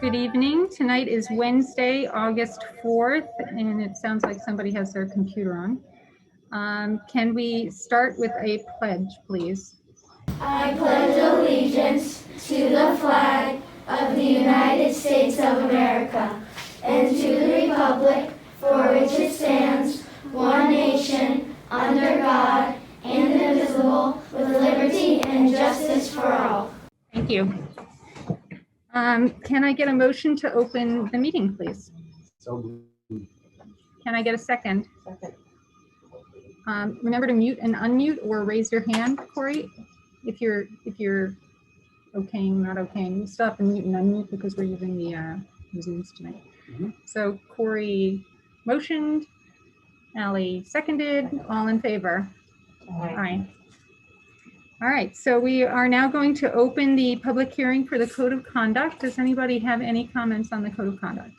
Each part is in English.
Good evening. Tonight is Wednesday, August 4th, and it sounds like somebody has their computer on. Can we start with a pledge, please? I pledge allegiance to the flag of the United States of America and to the republic for which it stands, one nation, under God, indivisible, with liberty and justice for all. Thank you. Can I get a motion to open the meeting, please? So moved. Can I get a second? Second. Remember to mute and unmute or raise your hand, Corey, if you're okaying, not okaying. You still have to mute and unmute because we're using the Zooms tonight. So Corey motioned, Allie seconded, all in favor? Aye. All right, so we are now going to open the public hearing for the Code of Conduct. Does anybody have any comments on the Code of Conduct?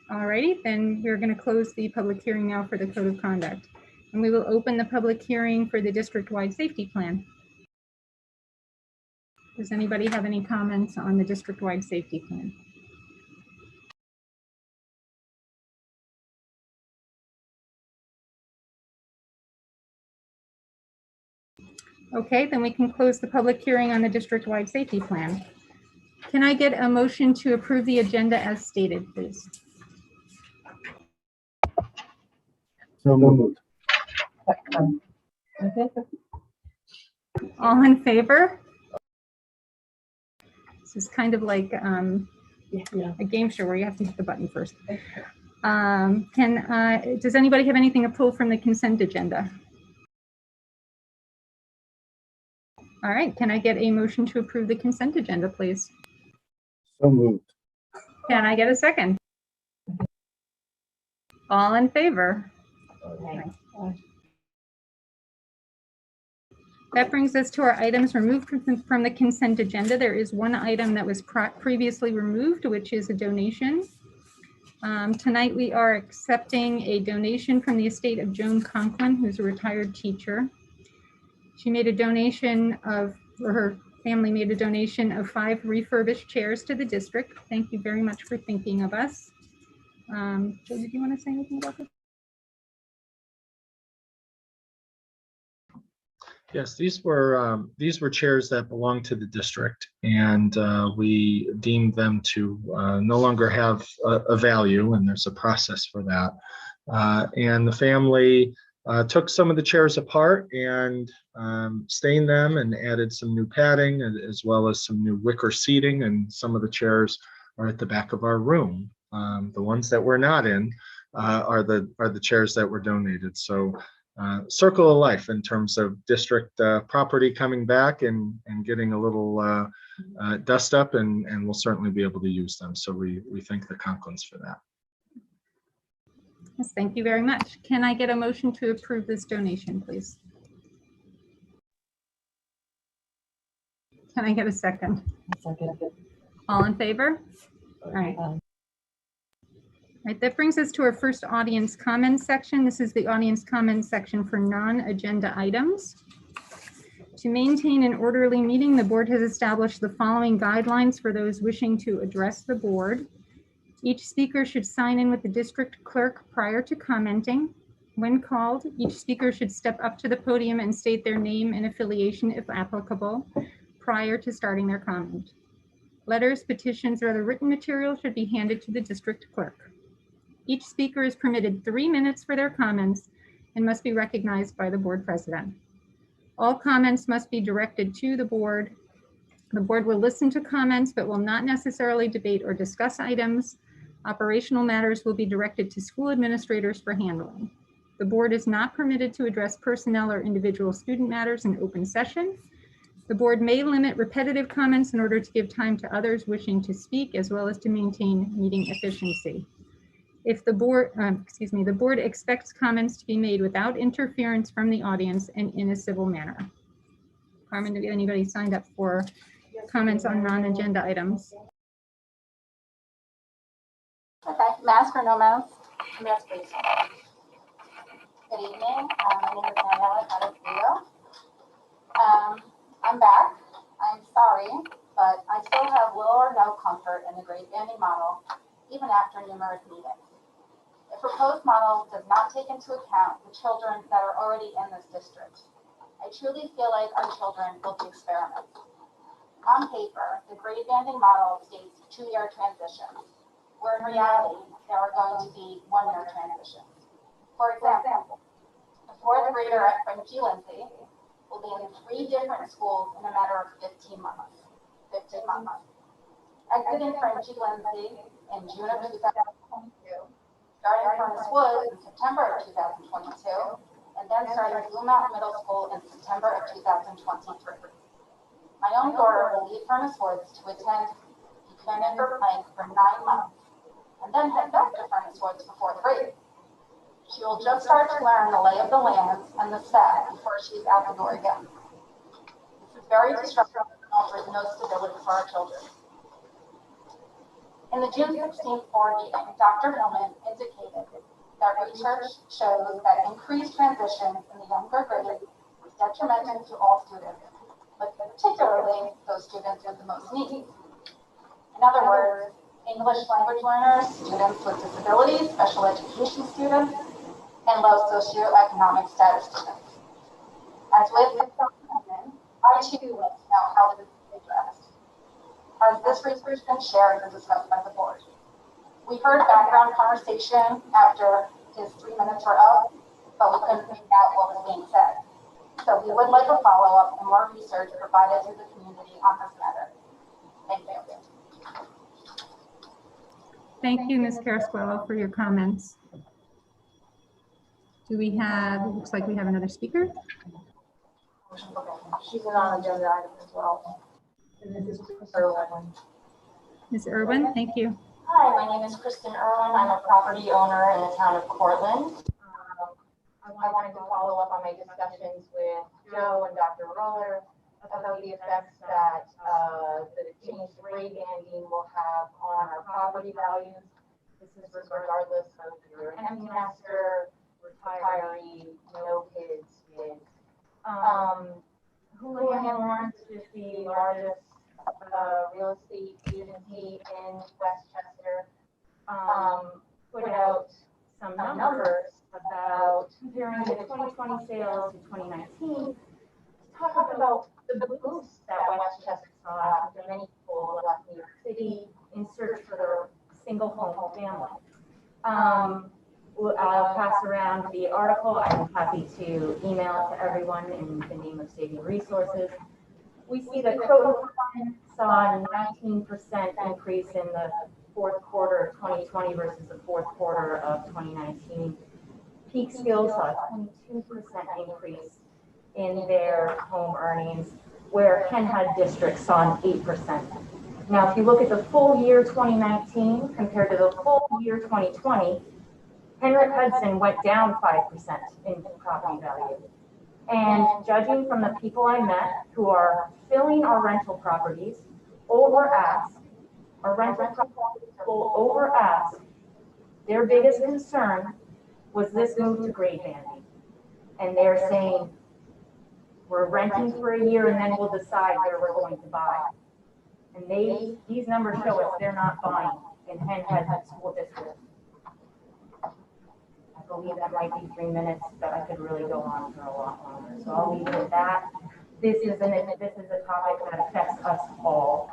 All righty, then we're going to close the public hearing now for the Code of Conduct. And we will open the public hearing for the district-wide safety plan. Does anybody have any comments on the district-wide safety plan? Okay, then we can close the public hearing on the district-wide safety plan. Can I get a motion to approve the agenda as stated, please? So moved. All in favor? This is kind of like a game show where you have to hit the button first. Does anybody have anything to pull from the consent agenda? All right, can I get a motion to approve the consent agenda, please? So moved. Can I get a second? All in favor? That brings us to our items removed from the consent agenda. There is one item that was previously removed, which is a donation. Tonight we are accepting a donation from the estate of Joan Conklin, who's a retired teacher. She made a donation or her family made a donation of 5 refurbished chairs to the district. Thank you very much for thinking of us. Joe, did you want to say anything about this? Yes, these were chairs that belong to the district, and we deemed them to no longer have a value, and there's a process for that. And the family took some of the chairs apart and stained them and added some new padding as well as some new wicker seating, and some of the chairs are at the back of our room. The ones that we're not in are the chairs that were donated. So circle of life in terms of district property coming back and getting a little dust up, and we'll certainly be able to use them. So we thank the Conklins for that. Yes, thank you very much. Can I get a motion to approve this donation, please? Can I get a second? Second. All in favor? All right. All right, that brings us to our first audience comments section. This is the audience comments section for non-agenda items. To maintain an orderly meeting, the board has established the following guidelines for those wishing to address the board. Each speaker should sign in with the district clerk prior to commenting. When called, each speaker should step up to the podium and state their name and affiliation, if applicable, prior to starting their comment. Letters, petitions, or other written material should be handed to the district clerk. Each speaker is permitted 3 minutes for their comments and must be recognized by the board president. All comments must be directed to the board. The board will listen to comments but will not necessarily debate or discuss items. Operational matters will be directed to school administrators for handling. The board is not permitted to address personnel or individual student matters in open session. The board may limit repetitive comments in order to give time to others wishing to speak, as well as to maintain meeting efficiency. If the board, the board expects comments to be made without interference from the audience and in a civil manner. Carmen, did anybody signed up for comments on non-agenda items? Okay, mask or no mask? Mask, please. Good evening. My name is Mariella Carrillo. I'm back. I'm sorry, but I still have little or no comfort in the grade banding model, even after numerous meetings. The proposed model does not take into account the children that are already in this district. I truly feel like our children will be experiments. On paper, the grade banding model states 2-year transitions, where in reality, there are going to be 1-year transitions. For example, a 4th grader at Frankie Lindsay will be in 3 different schools in a matter of 15 months. Exiting Frankie Lindsay in June of 2022, starting Furnace Woods in September of 2022, and then starting Blue Mountain Middle School in September of 2023. My own daughter will leave Furnace Woods to attend Buchanan for Plank for 9 months, and then head back to Furnace Woods for 4th grade. She will just start to learn the lay of the land and the staff before she's out the door again. This is very disruptive and offers no stability for our children. In the June 16th board meeting, Dr. Hillman indicated that research shows that increased transitions in the younger grades is detrimental to all students, but particularly those students with the most needs. In other words, English language learners, students with disabilities, special education students, and low socioeconomic status students. As with Dr. Hillman, I too want to know how this is addressed. Has this research been shared and discussed by the board? We heard a background conversation after his 3 minutes were up, but we couldn't make out what was being said. So we would like a follow-up and more research provided to the community on this matter. Thank you. Thank you, Ms. Carasquello, for your comments. Do we have, it looks like we have another speaker. She's an on-agenda item as well. And this is Irwin. Ms. Irwin, thank you. Hi, my name is Kristen Irwin. I'm a property owner in the town of Cortland. I wanted to follow up on my discussions with Joe and Dr. Roller about the effects that the changed grade banding will have on our property values. This is regardless of if you're an empty nester, retiree, no kids, Houlihan Lawrence is the largest real estate agency in Westchester. Put out some numbers about comparing the 2020 sales to 2019. Talk about the boost that Westchester saw after many people left New York City in search for their single home family. I'll pass around the article. I'm happy to email it to everyone in the name of Saving Resources. We see that Croton saw a 19% increase in the 4th quarter of 2020 versus the 4th quarter of 2019. Peak Skills saw a 22% increase in their home earnings, where Ken Head District saw an 8%. Now, if you look at the full year 2019 compared to the full year 2020, Henrik Hudson went down 5% in property value. And judging from the people I met who are filling our rental properties over ask, our rental properties full over ask, their biggest concern was this move to grade banding. And they're saying, we're renting for a year and then we'll decide where we're going to buy. And these numbers show us they're not buying in Hen Head School District. I believe that might be 3 minutes, but I could really go on for a lot longer. So I'll leave it at that. This is a topic that affects us all,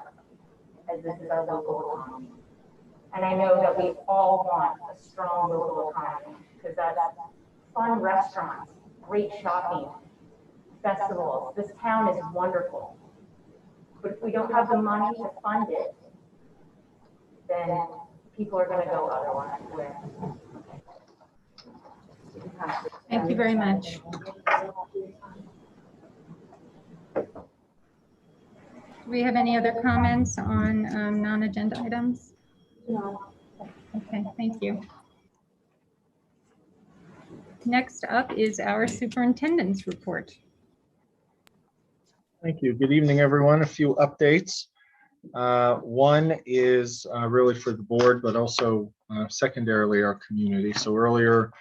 as this is our local economy. And I know that we all want a strong local economy, because that's fun restaurants, great shopping, festivals. This town is wonderful. But if we don't have the money to fund it, then people are going to go otherwise. Thank you very much. Do we have any other comments on non-agenda items? No. Okay, thank you. Next up is our superintendent's report. Thank you. Good evening, everyone. A few updates. One is really for the board, but also secondarily our community. So earlier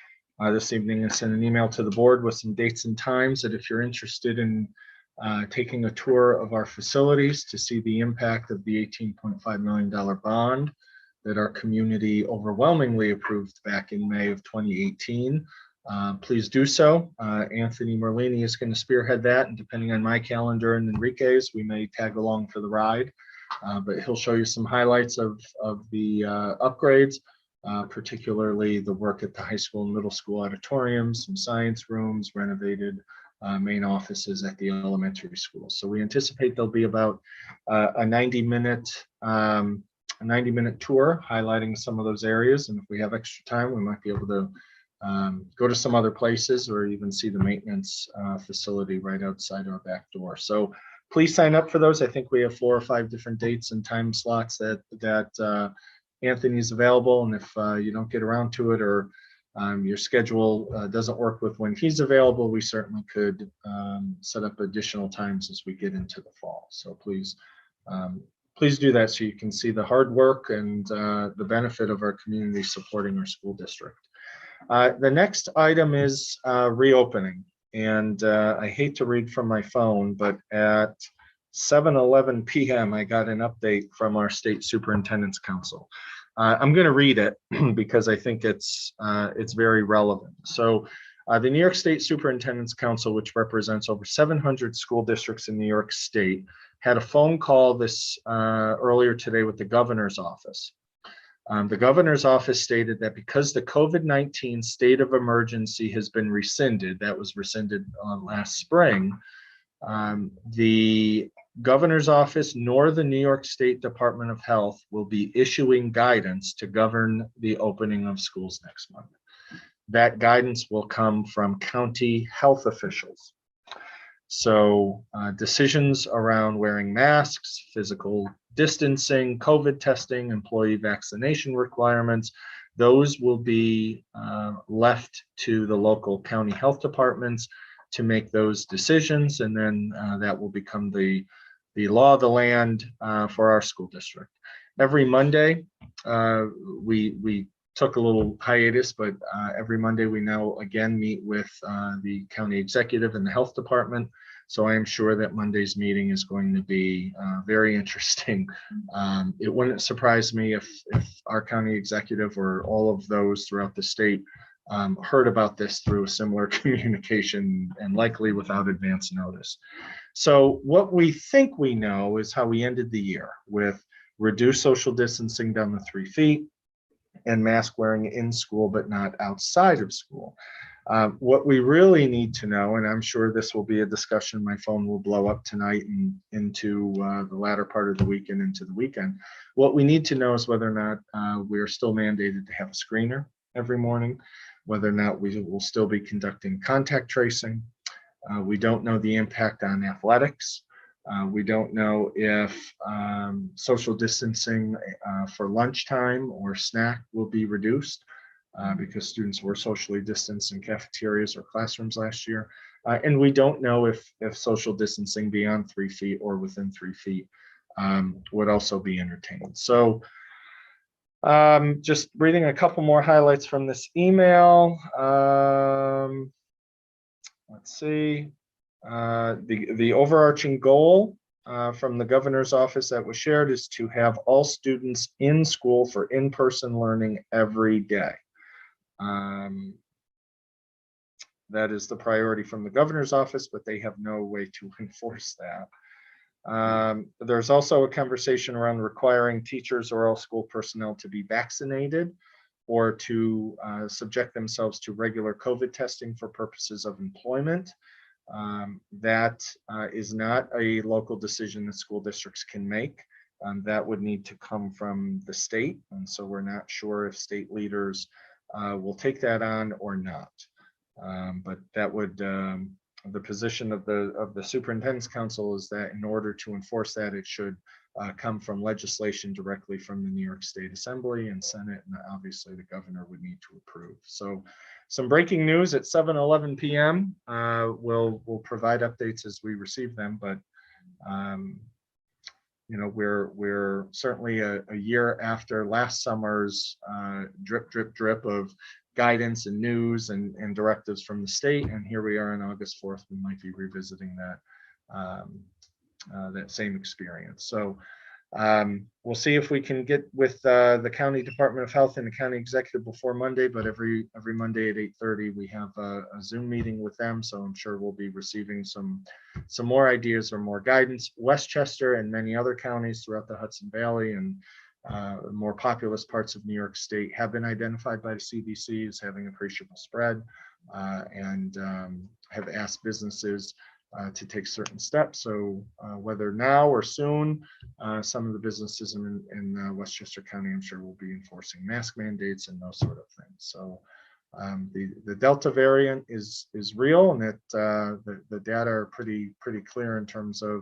this evening and send an email to the board with some dates and times that if you're interested in taking a tour of our facilities to see the impact of the $18.5 million bond that our community overwhelmingly approved back in May of 2018. Please do so. Anthony Merlini is going to spearhead that, and depending on my calendar and Enrique's, we may tag along for the ride. But he'll show you some highlights of the upgrades, particularly the work at the high school and middle school auditoriums, some science rooms, renovated main offices at the elementary school. So we anticipate there'll be about a 90-minute tour highlighting some of those areas. And if we have extra time, we might be able to go to some other places or even see the maintenance facility right outside our back door. So please sign up for those. I think we have 4 or 5 different dates and time slots that Anthony's available. And if you don't get around to it, or your schedule doesn't work with when he's available, we certainly could set up additional times as we get into the fall. So please do that so you can see the hard work and the benefit of our community supporting our school district. The next item is reopening. And I hate to read from my phone, but at 7:11 p.m., I got an update from our State Superintendent's Council. I'm going to read it because I think it's very relevant. So the New York State Superintendent's Council, which represents over 700 school districts in New York State, had a phone call this earlier today with the governor's office. The governor's office stated that because the COVID-19 state of emergency has been rescinded, that was rescinded last spring, the governor's office nor the New York State Department of Health will be issuing guidance to govern the opening of schools next month. That guidance will come from county health officials. So decisions around wearing masks, physical distancing, COVID testing, employee vaccination requirements, those will be left to the local county health departments to make those decisions, and then that will become the law of the land for our school district. Every Monday, we took a little hiatus, but every Monday we now again meet with the county executive and the health department. So I am sure that Monday's meeting is going to be very interesting. It wouldn't surprise me if our county executive or all of those throughout the state heard about this through a similar communication, and likely without advance notice. So what we think we know is how we ended the year with reduced social distancing down to 3 feet and mask wearing in school, but not outside of school. What we really need to know, and I'm sure this will be a discussion, my phone will blow up tonight and into the latter part of the week and into the weekend. What we need to know is whether or not we are still mandated to have a screener every morning, whether or not we will still be conducting contact tracing. We don't know the impact on athletics. We don't know if social distancing for lunchtime or snack will be reduced because students were socially distanced in cafeterias or classrooms last year. And we don't know if social distancing beyond 3 feet or within 3 feet would also be entertained. So just reading a couple more highlights from this email. Let's see. The overarching goal from the governor's office that was shared is to have all students in school for in-person learning every day. That is the priority from the governor's office, but they have no way to enforce that. There's also a conversation around requiring teachers or all school personnel to be vaccinated or to subject themselves to regular COVID testing for purposes of employment. That is not a local decision that school districts can make. That would need to come from the state. And so we're not sure if state leaders will take that on or not. But that would, the position of the Superintendent's Council is that in order to enforce that, it should come from legislation directly from the New York State Assembly and Senate, and obviously the governor would need to approve. So some breaking news at 7:11 p.m. We'll provide updates as we receive them, but you know, we're certainly a year after last summer's drip of guidance and news and directives from the state. And here we are on August 4th, we might be revisiting that same experience. So we'll see if we can get with the County Department of Health and the County Executive before Monday, but every Monday at 8:30, we have a Zoom meeting with them. So I'm sure we'll be receiving some more ideas or more guidance. Westchester and many other counties throughout the Hudson Valley and more populous parts of New York State have been identified by the CDC as having appreciable spread and have asked businesses to take certain steps. So whether now or soon, some of the businesses in Westchester County, I'm sure, will be enforcing mask mandates and those sort of things. So the Delta variant is real, and the data are pretty clear in terms of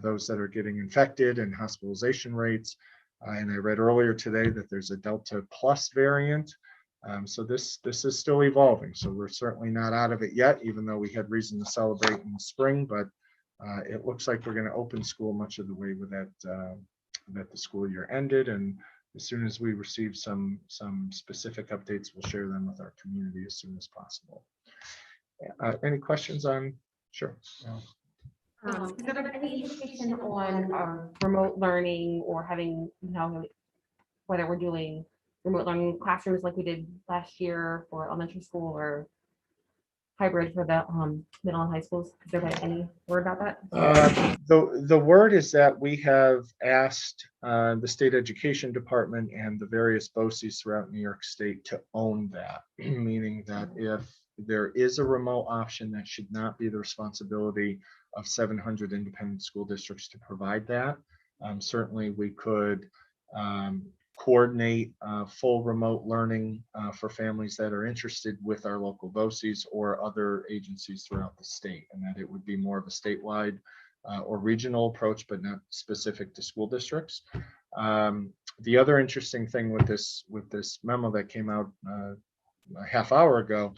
those that are getting infected and hospitalization rates. And I read earlier today that there's a Delta plus variant. So this is still evolving. So we're certainly not out of it yet, even though we had reason to celebrate in the spring. But it looks like we're going to open school much of the way with that the school year ended. And as soon as we receive some specific updates, we'll share them with our community as soon as possible. Any questions on? Sure. Has there been any indication on remote learning or having, whether we're doing remote learning classrooms like we did last year for elementary school or hybrid for the middle and high schools? Has there been any word about that? The word is that we have asked the state education department and the various BOCES throughout New York State to own that, meaning that if there is a remote option, that should not be the responsibility of 700 independent school districts to provide that. Certainly we could coordinate full remote learning for families that are interested with our local BOCES or other agencies throughout the state, and that it would be more of a statewide or regional approach, but not specific to school districts. The other interesting thing with this memo that came out a half hour ago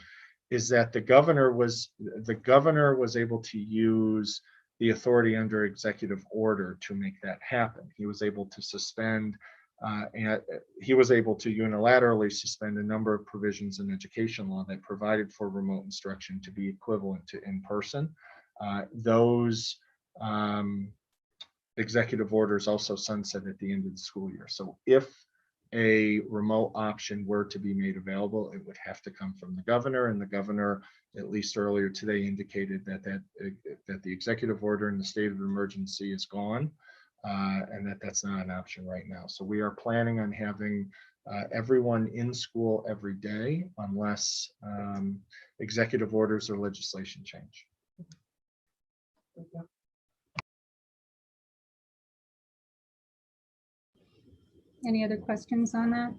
is that the governor was able to use the authority under executive order to make that happen. He was able to suspend and he was able to unilaterally suspend a number of provisions in education law that provided for remote instruction to be equivalent to in-person. Those executive orders also sunset at the end of the school year. So if a remote option were to be made available, it would have to come from the governor, and the governor, at least earlier today, indicated that the executive order in the state of emergency is gone, and that's not an option right now. So we are planning on having everyone in school every day unless executive orders or legislation change. Any other questions on that?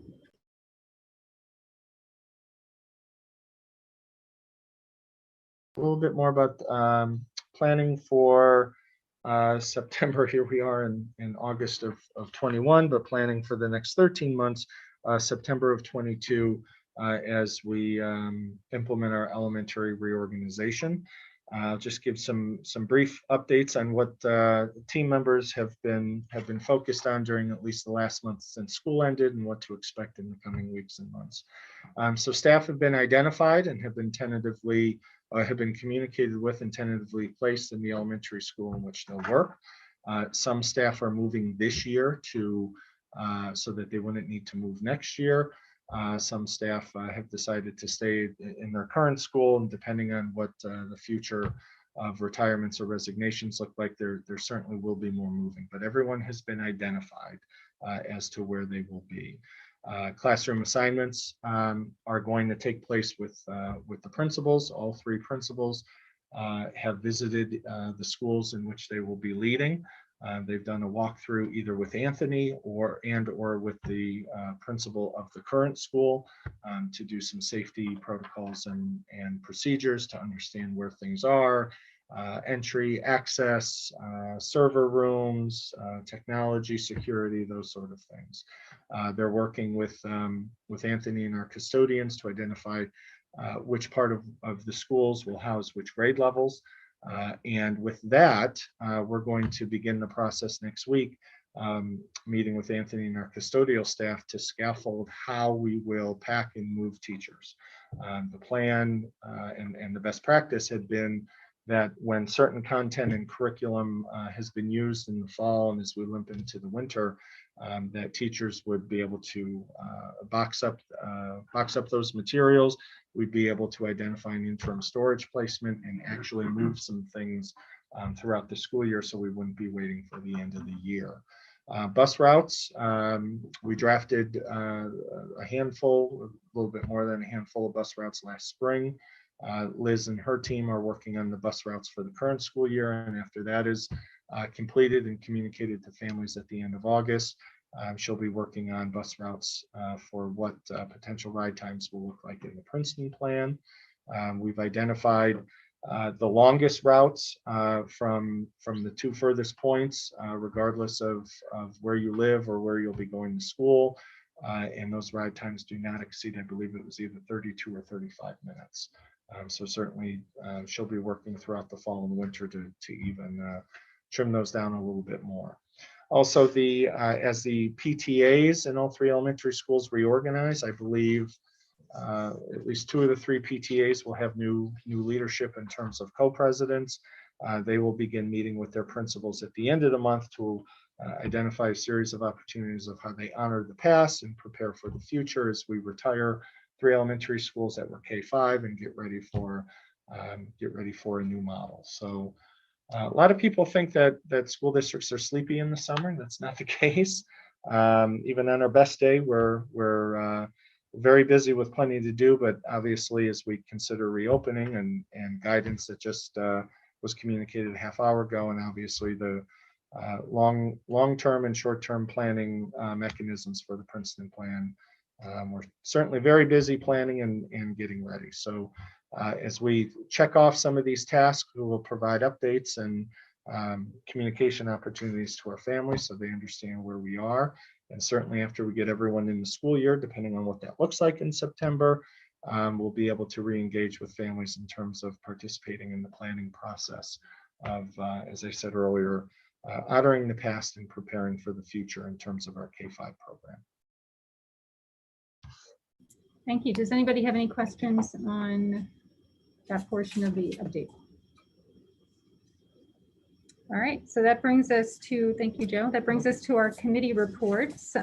A little bit more about planning for September. Here we are in August of 21, but planning for the next 13 months, September of 22, as we implement our elementary reorganization. I'll just give some brief updates on what team members have been focused on during at least the last month since school ended, and what to expect in the coming weeks and months. So staff have been identified and have been communicated with and tentatively placed in the elementary school in which they'll work. Some staff are moving this year to so that they wouldn't need to move next year. Some staff have decided to stay in their current school, and depending on what the future of retirements or resignations look like, there certainly will be more moving, but everyone has been identified as to where they will be. Classroom assignments are going to take place with the principals. All three principals have visited the schools in which they will be leading. They've done a walkthrough either with Anthony or with the principal of the current school to do some safety protocols and procedures to understand where things are, entry, access, server rooms, technology, security, those sort of things. They're working with Anthony and our custodians to identify which part of the schools will house which grade levels. And with that, we're going to begin the process next week, meeting with Anthony and our custodial staff to scaffold how we will pack and move teachers. The plan and the best practice had been that when certain content and curriculum has been used in the fall and as we limp into the winter, that teachers would be able to box up those materials. We'd be able to identify an interim storage placement and actually move some things throughout the school year, so we wouldn't be waiting for the end of the year. Bus routes, we drafted a handful, a little bit more than a handful of bus routes last spring. Liz and her team are working on the bus routes for the current school year, and after that is completed and communicated to families at the end of August, she'll be working on bus routes for what potential ride times will look like in the Princeton plan. We've identified the longest routes from the two furthest points, regardless of where you live or where you'll be going to school. And those ride times do not exceed, I believe it was either 32 or 35 minutes. So certainly she'll be working throughout the fall and winter to even trim those down a little bit more. Also, as the PTAs in all three elementary schools reorganize, I believe at least two of the three PTAs will have new leadership in terms of co-presidents. They will begin meeting with their principals at the end of the month to identify a series of opportunities of how they honor the past and prepare for the future as we retire 3 elementary schools that were K-5 and get ready for a new model. So a lot of people think that school districts are sleepy in the summer. That's not the case. Even on our best day, we're very busy with plenty to do, but obviously as we consider reopening and guidance that just was communicated a half hour ago, and obviously the long-term and short-term planning mechanisms for the Princeton plan, we're certainly very busy planning and getting ready. So as we check off some of these tasks, we will provide updates and communication opportunities to our families so they understand where we are. And certainly after we get everyone in the school year, depending on what that looks like in September, we'll be able to re-engage with families in terms of participating in the planning process of, as I said earlier, honoring the past and preparing for the future in terms of our K-5 program. Thank you. Does anybody have any questions on that portion of the update? All right, so that brings us to, thank you, Joe. That brings us to our committee reports.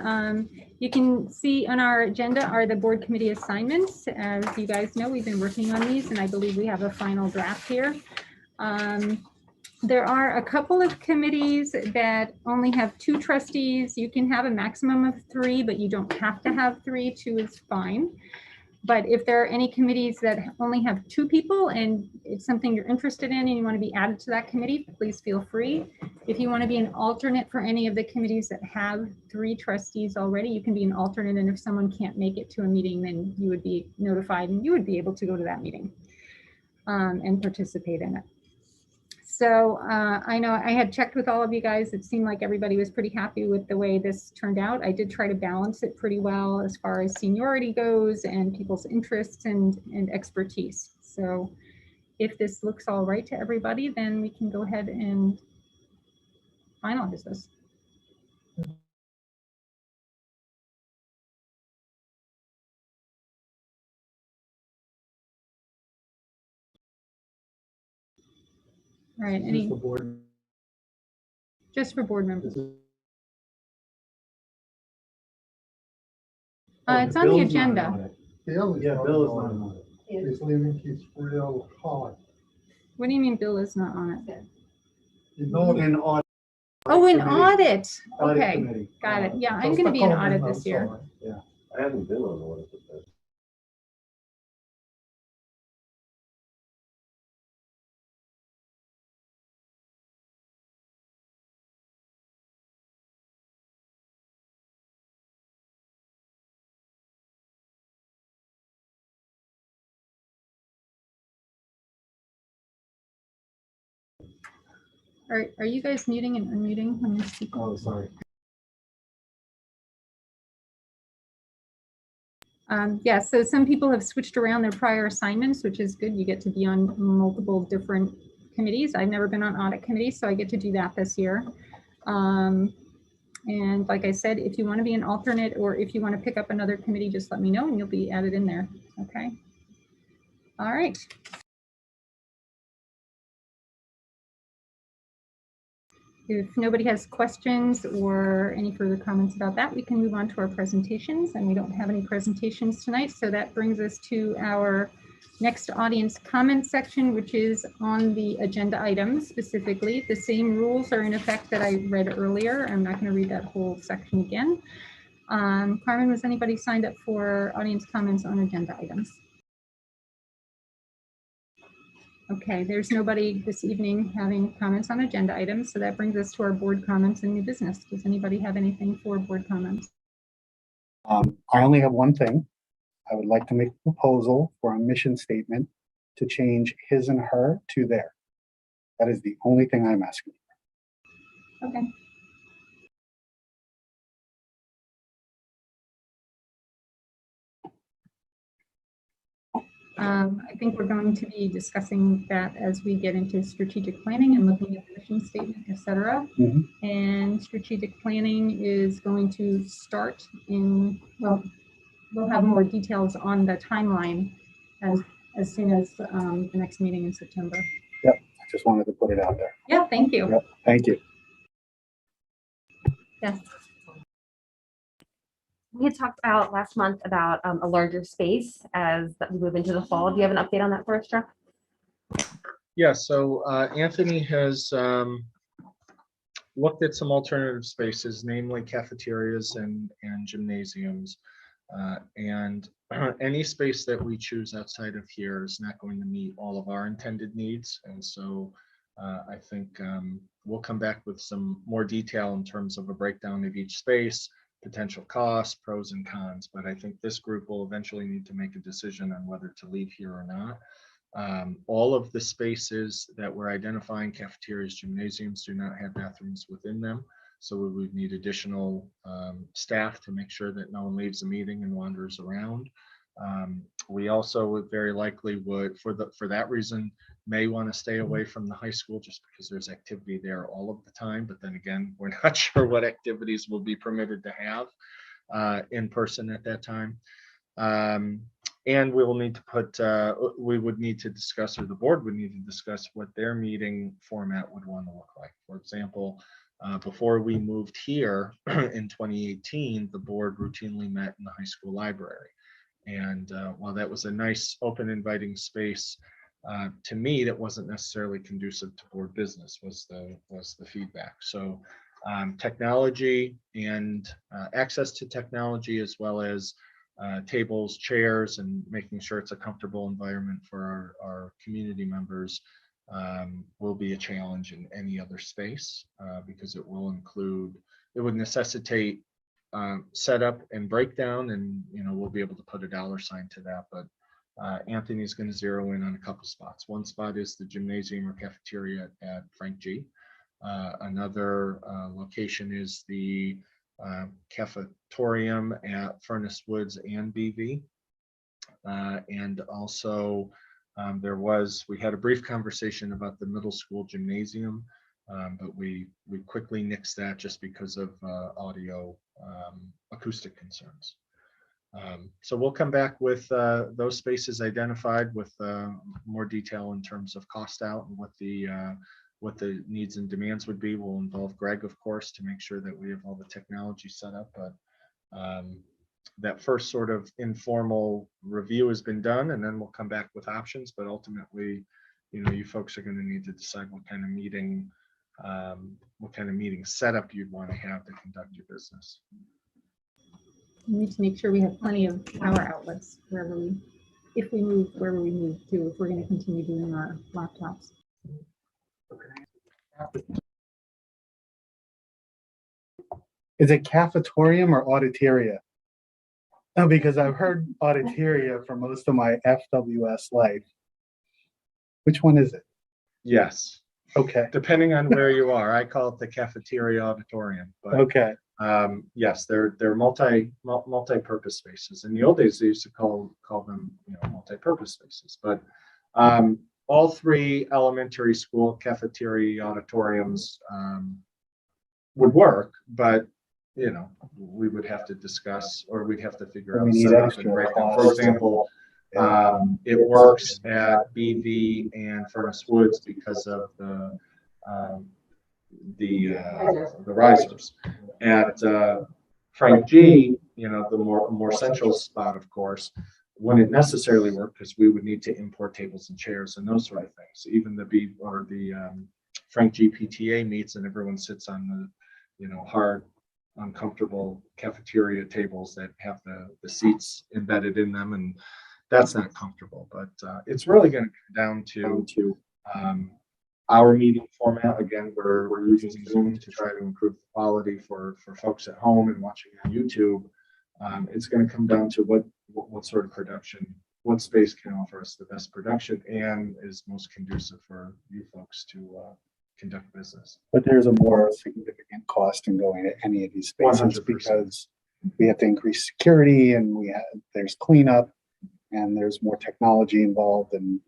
You can see on our agenda are the board committee assignments. As you guys know, we've been working on these, and I believe we have a final draft here. There are a couple of committees that only have 2 trustees. You can have a maximum of 3, but you don't have to have 3. 2 is fine. But if there are any committees that only have 2 people and it's something you're interested in and you want to be added to that committee, please feel free. If you want to be an alternate for any of the committees that have 3 trustees already, you can be an alternate. And if someone can't make it to a meeting, then you would be notified and you would be able to go to that meeting and participate in it. So I know I had checked with all of you guys. It seemed like everybody was pretty happy with the way this turned out. I did try to balance it pretty well as far as seniority goes and people's interests and expertise. So if this looks all right to everybody, then we can go ahead and finalize this. All right, any, just for board members. It's on the agenda. Bill is not on it. He's leaving his real hard. What do you mean Bill is not on it? He's not in audit. Oh, an audit. Audit Okay, committee. got it. Yeah, I'm going to be in audit this year. Yeah. I haven't been on audit with this. Are you guys muting and unmuting when you're speaking? Oh, sorry. Yeah, so some people have switched around their prior assignments, which is good. You get to be on multiple different committees. I've never been on audit committees, so I get to do that this year. And like I said, if you want to be an alternate or if you want to pick up another committee, just let me know and you'll be added in there. Okay. All right. If nobody has questions or any further comments about that, we can move on to our presentations, and we don't have any presentations tonight. So that brings us to our next audience comment section, which is on the agenda items specifically. The same rules are in effect that I read earlier. I'm not going to read that whole section again. Carmen, was anybody signed up for audience comments on agenda items? Okay, there's nobody this evening having comments on agenda items, so that brings us to our board comments and new business. Does anybody have anything for board comments? I only have one thing. I would like to make a proposal for a mission statement to change his and her to their. That is the only thing I'm asking. Okay. I think we're going to be discussing that as we get into strategic planning and looking at the mission statement, et cetera. And strategic planning is going to start in, well, we'll have more details on the timeline as soon as the next meeting in September. Yep, I just wanted to put it out there. Yeah, thank you. Yep, thank you. Yes. We had talked about last month about a larger space as that we move into the fall. Do you have an update on that for us, Chuck? Yeah, so Anthony has looked at some alternative spaces, namely cafeterias and gymnasiums. And any space that we choose outside of here is not going to meet all of our intended needs. And so I think we'll come back with some more detail in terms of a breakdown of each space, potential costs, pros and cons. But I think this group will eventually need to make a decision on whether to leave here or not. All of the spaces that we're identifying, cafeterias, gymnasiums, do not have bathrooms within them. So we would need additional staff to make sure that no one leaves the meeting and wanders around. We also would very likely would, for that reason, may want to stay away from the high school just because there's activity there all of the time. But then again, we're not sure what activities will be permitted to have in person at that time. And we will need to put, we would need to discuss, or the board would need to discuss what their meeting format would want to look like. For example, before we moved here in 2018, the board routinely met in the high school library. And while that was a nice, open, inviting space, to me, that wasn't necessarily conducive to board business, was the feedback. So technology and access to technology, as well as tables, chairs, and making sure it's a comfortable environment for our community members will be a challenge in any other space because it would necessitate setup and breakdown, and we'll be able to put a dollar sign to that. But Anthony's going to zero in on a couple spots. One spot is the gymnasium or cafeteria at Frank G. Another location is the cafetorium at Furnace Woods and BV. And also we had a brief conversation about the middle school gymnasium, but we quickly nixed that just because of audio acoustic concerns. So we'll come back with those spaces identified with more detail in terms of cost out and what the needs and demands would be. We'll involve Greg, of course, to make sure that we have all the technology set up. But that first sort of informal review has been done, and then we'll come back with options. But ultimately, you folks are going to need to decide what kind of meeting setup you'd want to have to conduct your business. We need to make sure we have plenty of power outlets if we move wherever we move to, if we're going to continue doing our laptops. Is it cafetorium or auditoria? No, because I've heard auditoria for most of my FWS life. Which one is it? Yes. Okay. Depending on where you are, I call it the cafeteria auditorium. But Okay. yes, they're multi-purpose spaces. In the old days, they used to call them multi-purpose spaces. But all three elementary school cafeteria auditoriums would work, but you know, we would have to discuss, or we'd have to figure out We need setup extra and breakdown. For costs. example, it works at BV and Furnace Woods because of the risers. At Frank G, you know, the more central spot, of course, wouldn't necessarily work because we would need to import tables and chairs and those sort of things. Even the Frank G PTA meets and everyone sits on the, you know, hard, uncomfortable cafeteria tables that have the seats embedded in them, and that's not comfortable. But it's really going to come down to our meeting format. Again, we're using Zoom to try to improve the quality for folks at home and watching on YouTube. It's going to come down to what sort of production, what space can offer us the best production and is most conducive for you folks to conduct business. But there's a more significant cost in going to any of these spaces 100%. because we have to increase security and there's cleanup and there's more technology involved. And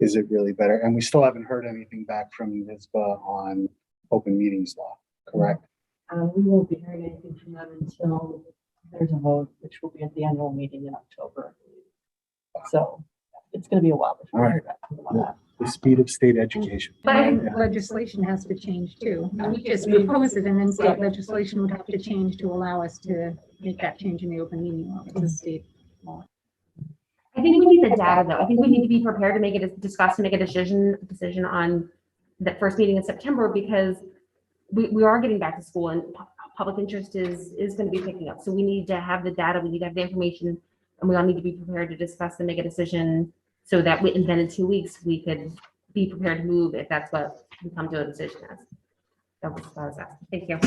is it really better? And we still haven't heard anything back from NISBA on open meetings law, correct? We won't be hearing anything from them until there's a vote, which will be at the annual meeting in October. So it's going to be a while before we hear back from them on that. The speed of state education. But I think legislation has to change too. We just propose it and then state legislation would have to change to allow us to make that change in the open meeting law. It's a state law. I think we need the data though. I think we need to be prepared to make a decision on that first meeting in September, because we are getting back to school and public interest is going to be picking up. So we need to have the data, we need to have the information, and we all need to be prepared to discuss and make a decision so that and then in 2 weeks we could be prepared to move if that's what we come to a decision as. That was what I was asking. Thank you.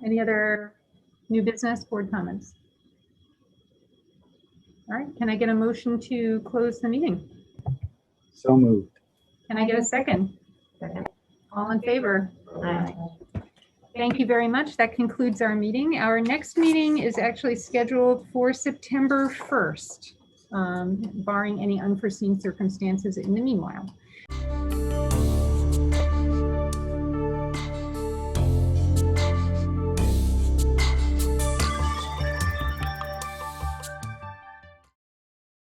Any other new business board comments? All right, can I get a motion to close the meeting? So moved. Can I get a second? Second. All in favor? Aye. Thank you very much. That concludes our meeting. Our next meeting is actually scheduled for September 1st, barring any unforeseen circumstances in the meanwhile.